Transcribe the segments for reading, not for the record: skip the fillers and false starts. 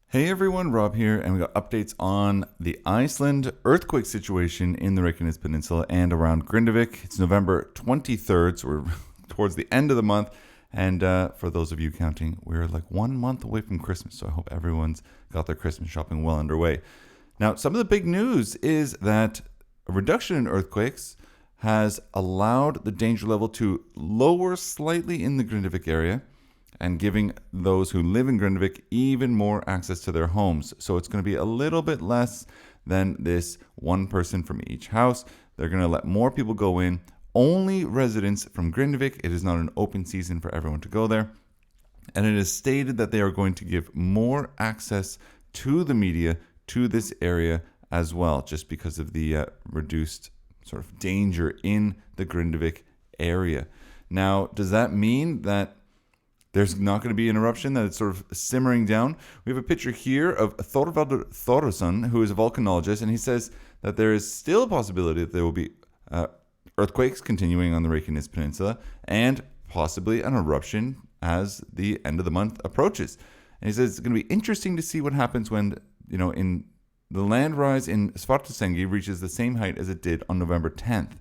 Hey everyone, Rob here, and we got updates on the Iceland earthquake situation in the Reykjanes Peninsula and around Grindavik. It's November 23rd, so we're towards the end of the month. And for those of you counting, we're like 1 month away from Christmas, so I hope everyone's got their Christmas shopping well underway. Now, some of the big news is that a reduction in earthquakes has allowed the danger level to lower slightly in the Grindavik area, and giving those who live in Grindavik even more access to their homes. So it's going to be a little bit less than this one person from each house. They're going to let more people go in. Only residents from Grindavik. It is not an open season for everyone to go there. And it is stated that they are going to give more access to the media to this area as well, just because of the reduced sort of danger in the Grindavik area. Now, does that mean that there's not going to be an eruption, that it's sort of simmering down? We have a picture here of Thorvaldur Thorason, who is a volcanologist, and he says that there is still a possibility that there will be earthquakes continuing on the Reykjanes Peninsula and possibly an eruption as the end of the month approaches. And he says it's going to be interesting to see what happens when, in the land rise in Svartsengi reaches the same height as it did on November 10th.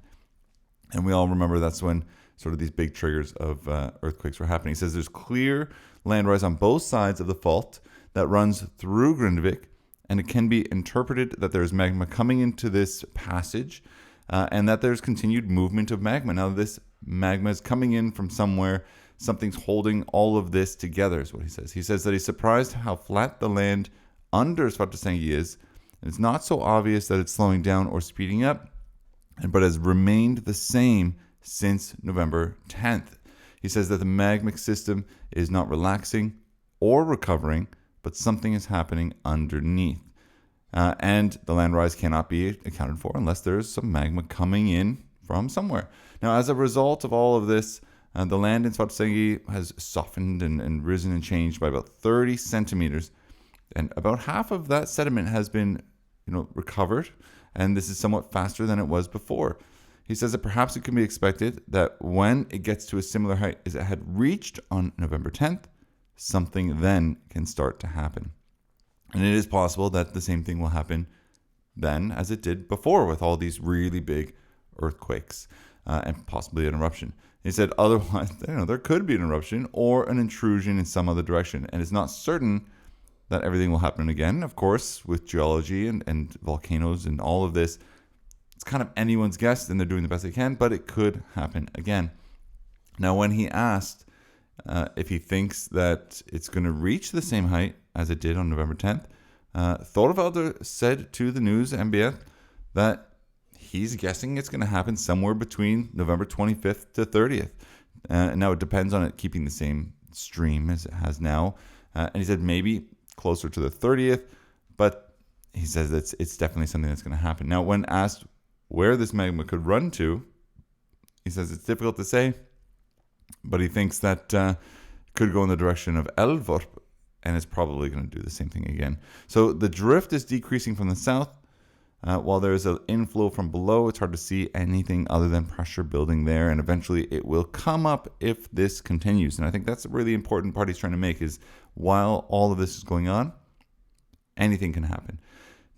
And we all remember that's when sort of these big triggers of earthquakes were happening. He says there's clear land rise on both sides of the fault that runs through Grindavik, and it can be interpreted that there's magma coming into this passage and that there's continued movement of magma. Now, this magma is coming in from somewhere. Something's holding all of this together, is what he says. He says that he's surprised how flat the land under Svartsengi is, and it's not so obvious that it's slowing down or speeding up, but has remained the same since November 10th. He says that the magmatic system is not relaxing or recovering, but something is happening underneath. And the land rise cannot be accounted for unless there's some magma coming in from somewhere. Now, as a result of all of this, the land in Svartsengi has softened and risen and changed by about 30 centimeters. And about half of that sediment has been, recovered. And this is somewhat faster than it was before. He says that perhaps it can be expected that when it gets to a similar height as it had reached on November 10th, something then can start to happen. And it is possible that the same thing will happen then as it did before with all these really big earthquakes and possibly an eruption. He said otherwise, there could be an eruption or an intrusion in some other direction. And it's not certain that everything will happen again. Of course, with geology and volcanoes and all of this, it's kind of anyone's guess, and they're doing the best they can, but it could happen again. Now, when he asked if he thinks that it's going to reach the same height as it did on November 10th, Thorvaldur said to the news, MBL, that he's guessing it's going to happen somewhere between November 25th to 30th. Now, it depends on it keeping the same stream as it has now. And he said maybe closer to the 30th, but he says that it's definitely something that's going to happen. Now, when asked where this magma could run to, he says it's difficult to say, but he thinks that could go in the direction of Elvorp, and it's probably going to do the same thing again. So the drift is decreasing from the south. While there is an inflow from below, it's hard to see anything other than pressure building there, and eventually it will come up if this continues. And I think that's a really important part he's trying to make, is while all of this is going on, anything can happen.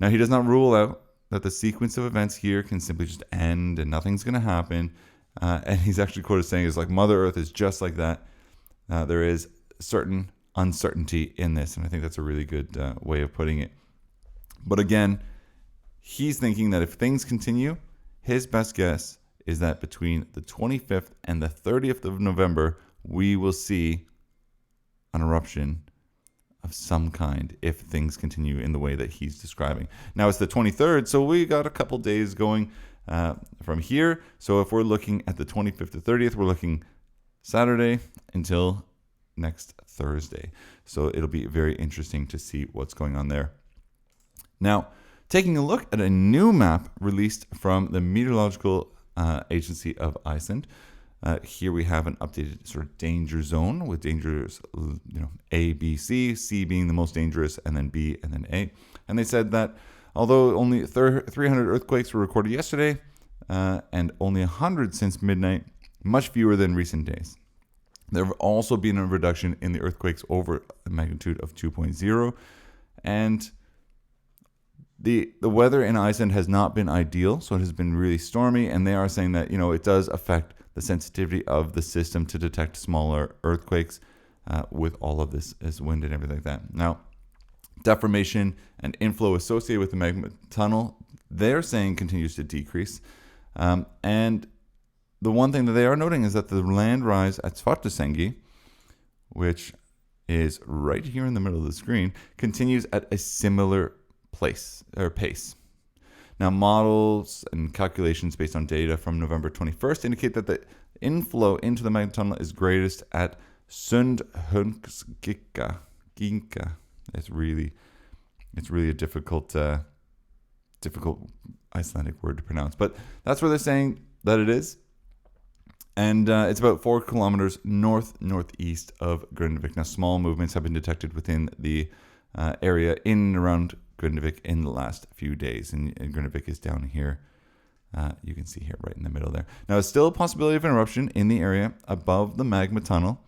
Now, he does not rule out that the sequence of events here can simply just end and nothing's going to happen. And he's actually quoted saying, it's like Mother Earth is just like that. There is certain uncertainty in this. And I think that's a really good way of putting it. But again, he's thinking that if things continue, his best guess is that between the 25th and the 30th of November, we will see an eruption of some kind if things continue in the way that he's describing. Now, it's the 23rd, so we got a couple days going from here. So if we're looking at the 25th to 30th, we're looking Saturday until next Thursday. So it'll be very interesting to see what's going on there. Now, taking a look at a new map released from the Meteorological Agency of Iceland. Here we have an updated sort of danger zone with dangers, A, B, C being the most dangerous, and then B, and then A. And they said that although only 300 earthquakes were recorded yesterday, and only 100 since midnight, much fewer than recent days. There have also been a reduction in the earthquakes over a magnitude of 2.0, And the weather in Iceland has not been ideal, so it has been really stormy, and they are saying that, it does affect the sensitivity of the system to detect smaller earthquakes with all of this as wind and everything like that. Now, deformation and inflow associated with the magma tunnel, they're saying continues to decrease. And the one thing that they are noting is that the land rise at Svartsengi, which is right here in the middle of the screen, continues at a similar pace. Now, models and calculations based on data from November 21st indicate that the inflow into the magma tunnel is greatest at Sundhögsginka. It's really a difficult Icelandic word to pronounce, but that's where they're saying that it is. And it's about 4 kilometers northeast of Grindavik. Now, small movements have been detected within the area in and around Grindavik in the last few days. And Grindavik is down here. You can see here right in the middle there. Now, it's still a possibility of an eruption in the area above the magma tunnel.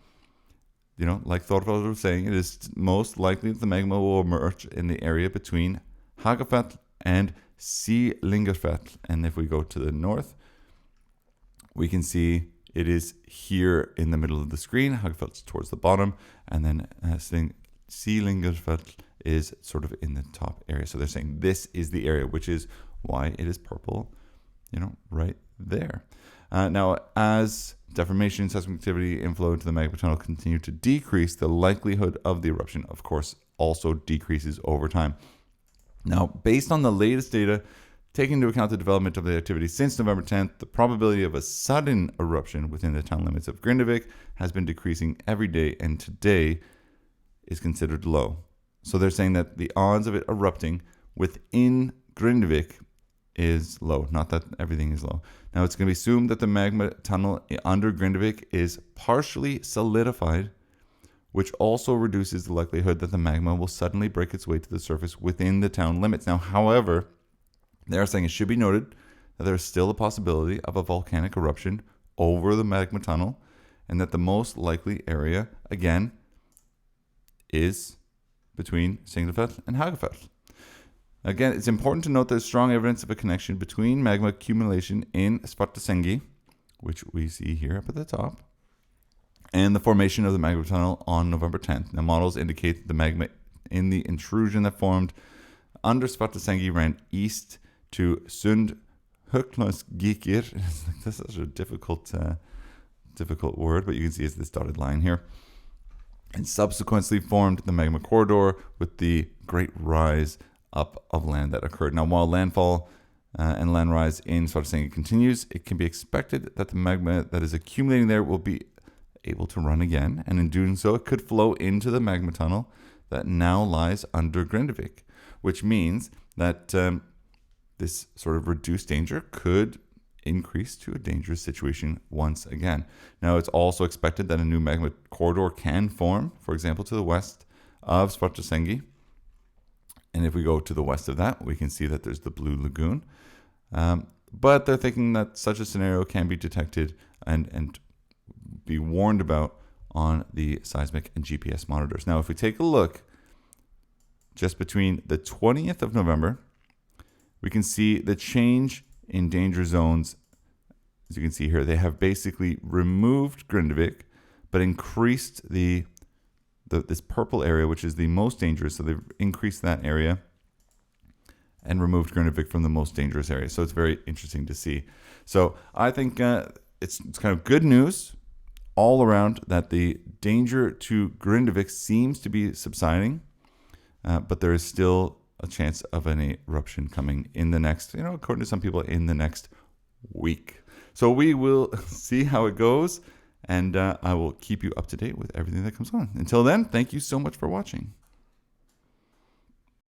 Like Thorvald was saying, it is most likely that the magma will emerge in the area between Hagafell and Sýlingarfell. And if we go to the north, we can see it is here in the middle of the screen. Hagafell is towards the bottom, and then Sýlingarfell is sort of in the top area. So they're saying this is the area, which is why it is purple, right there. Now, as deformation, seismic activity, inflow into the magma tunnel continue to decrease, the likelihood of the eruption, of course, also decreases over time. Now, based on the latest data, taking into account the development of the activity since November 10th, the probability of a sudden eruption within the town limits of Grindavik has been decreasing every day, and today is considered low. So they're saying that the odds of it erupting within Grindavik is low, not that everything is low. Now, it's going to be assumed that the magma tunnel under Grindavik is partially solidified, which also reduces the likelihood that the magma will suddenly break its way to the surface within the town limits. Now, however, they are saying it should be noted that there is still a possibility of a volcanic eruption over the magma tunnel, and that the most likely area, again, is between Sýlingarfell and Hagafell. Again, it's important to note there's strong evidence of a connection between magma accumulation in Svartsengi, which we see here up at the top, and the formation of the magma tunnel on November 10th. Now, models indicate that the magma in the intrusion that formed under Svartsengi ran east to Sundhögsginka. This is such a difficult word, but you can see it's this dotted line here. And subsequently formed the magma corridor with the great rise up of land that occurred. Now, while landfall and land rise in Svartsengi continues, it can be expected that the magma that is accumulating there will be able to run again, and in doing so, it could flow into the magma tunnel that now lies under Grindavik, which means that this sort of reduced danger could increase to a dangerous situation once again. Now, it's also expected that a new magma corridor can form, for example, to the west of Svartsengi. And if we go to the west of that, we can see that there's the Blue Lagoon. But they're thinking that such a scenario can be detected and be warned about on the seismic and GPS monitors. Now, if we take a look just between the 20th of November, we can see the change in danger zones. As you can see here, they have basically removed Grindavik, but increased this purple area, which is the most dangerous. So they've increased that area and removed Grindavik from the most dangerous area. So it's very interesting to see. So I think it's kind of good news all around that the danger to Grindavik seems to be subsiding, but there is still a chance of an eruption coming in the next, according to some people, in the next week. So we will see how it goes, and I will keep you up to date with everything that comes on. Until then, thank you so much for watching.